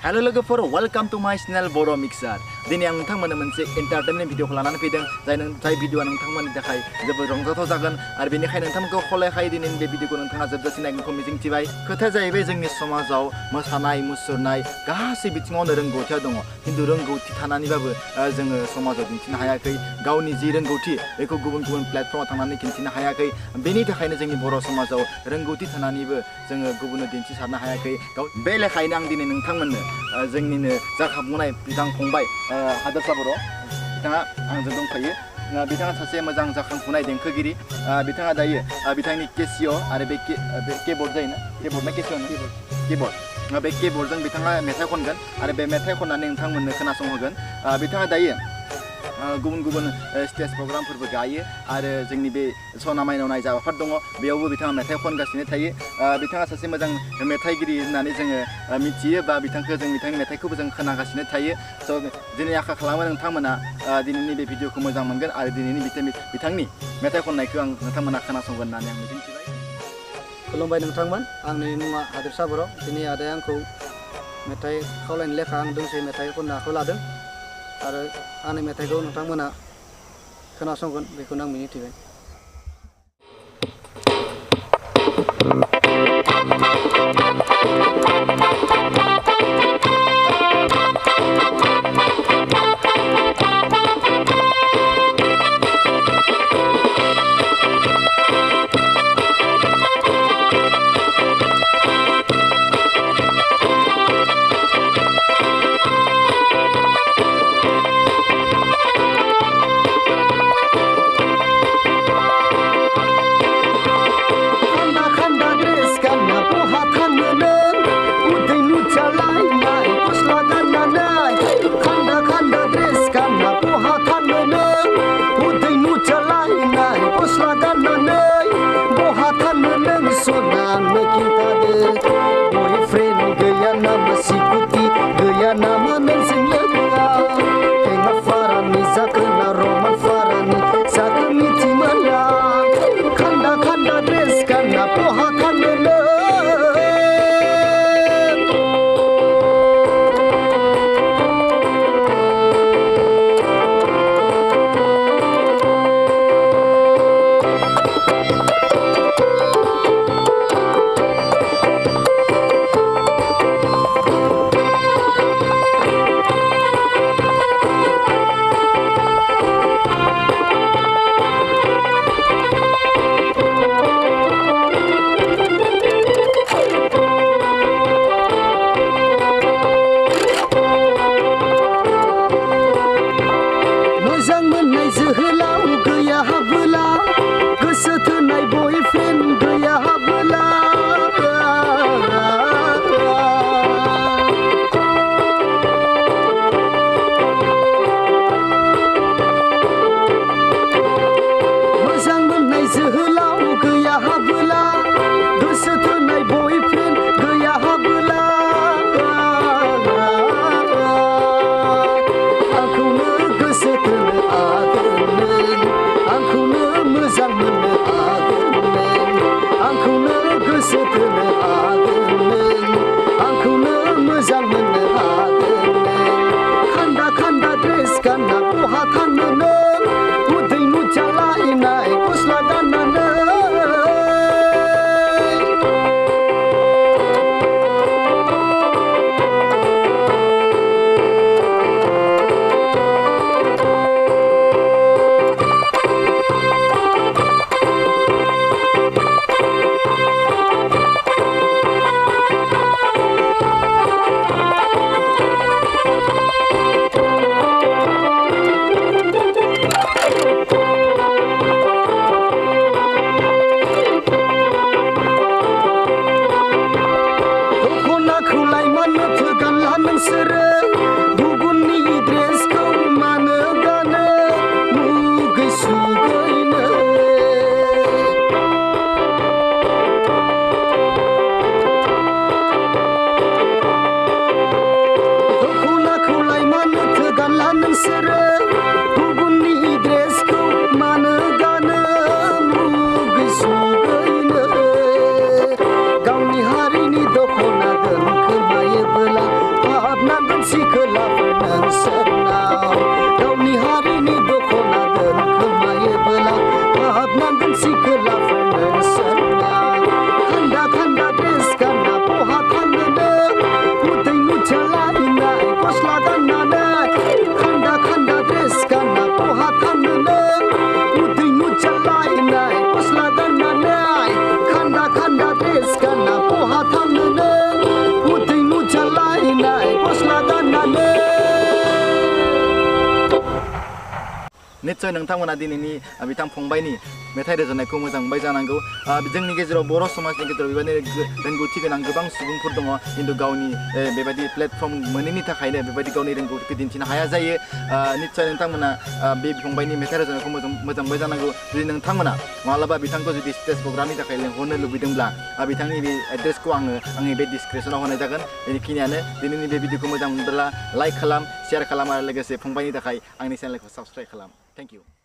Hello लोगोफोर welcome to माय channel बोरो mixer दिनै आं नोंथांमोननो मोनसे एन्टारटेनमेन्ट भिडिअखौ लानानै फैदों जाय भिडिअआ नोंथांमोननि थाखाय जोबोद रंजाथाव जागोन आरो बेनिखायनो नोंथांमोनखौ खावलायखायो दिनैनि बे भिडिअखौ नोंथाङा जोबजासिम नायगोनखौ मिजिंथिबाय खोथाया जाहैबाय जोंनि समाजाव मोसानाय मुसुरनाय गासै बिथिङावनो रोंगौथिया दङ खिन्थु रोंगौथि थानानैबाबो जोङो समाजाव दिन्थिनो हायाखै गावनि जि रोंगौथि बेखौ गुबुन गुबुन प्लेटफर्माव थांनानै दिन्थिनो हायाखै बेनि थाखायनो जोंनि बर' समाजाव रोंगौथि थानानैबो जोङो गुबुननो दिन्थिसारनो हायाखै बे लेखायैनो आं दिनै नोंथांमोननो जोंनिनो जाखांफुनाय बिथां फंबाय हादोरसा बर' बिथाङा आंजों दंफायो बिथाङा सासे मोजां जाखांफुनाय देंखोगिरि बिथाङा दायो बिथांनि केसिअ आरो बे कीबोर्ड जायोना कीबोर्ड ना केसिअ कीबोर्ड बे कीबोर्डजों बिथाङा मेथाइ खनगोन आरो बे मेथाइ खननानै नोंथांमोननो खोनासंहोगोन बिथाङा दायो गुबुन गुबुन स्टेज प्रग्रामफोरबो गायो आरो जोंनि बे सना माइनाव नाय जा आफाद दङ बेयावबो बिथाङा मेथाइ खनगासिनो थायो बिथाङा सासे मोजां मेथाइगिरि होननानै जोङो मिथियो बा बिथांखौ जों बिथांनि मेथाइखौबो जों खोनागासिनो थायो स' दिनै आसा खालामो नोंथांमोना दिनैनि बे भिडिअखौ मोजां मोनगोन आरो दिनैनि बिथांनि मेथाइ खननायखौ नोंथांमोना खोनासंगोन होननानै आं मिजिंथिबाय खुलुमबाय नोंथांमोन आंनि मुङा हादोरसा बर' दिनै आदाया आंखौ मेथाइ खावलायनो लेखा आं दोंसे मेथाइ खननो आखायाव लादों आरो आंनि मेथाइखौ नोंथांमोना खोनासंगोन बेखौनो आं मिजिंथिबाय सोरनाव गावनि हारिनि दख'ना दोनखोमायोबोला हाबनांगोन सिखोलाफोरनो सोरनाव खान्दा खान्दा ड्रेस गानना बहा थांनो नों उदै मुथालायनाय गस्ला गाननानै खान्दा खान्दा ड्रेस गानना बहा थांनो नों उदै मुथालायनाय गस्ला गाननानै खान्दा खान्दा ड्रेस गानना बहा थांनो नों उदै मुथालायनाय गस्ला गाननानै निश्चय नोंथांमोना दिनैनि बिथां फंबाइनि मेथाइ रोजाबनायखौ मोजां मोनबाय जानांगौ जोंनि गेजेराव बर' समाजनि गेजेराव बेबायदिनो रोंगौथि गोनां गोबां सुबुंफोर दङ खिन्थु गावनि बेबायदि प्लेटफर्म मोनैनि थाखायनो बेबायदि गावनि रोंगौथिखौ दिन्थिनो हाया जायो निश्चय नोंथांमोना बे फंबाइनि मेथाइ रोजाबनायखौ मोजां मोनबाय जानांगौ जुदि नोंथांमोना माब्लाबा बिथांखौ जुदि स्टेज प्रग्रामनि थाखाय लिंहरनो लुबैदोंब्ला बिथांनि बे एड्रेसखौ आङो आंनि बे डिसक्रिपसनाव होनाय जागोन बेखिनियानो दिनैनि बे भिडिअखौ मोजां मोनब्ला लाइक खालाम शेयार खालाम आरो लोगोसे फंबाइनि थाखाय आंनि चेनेलखौ साबस्क्राइब खालाम थेंक इउ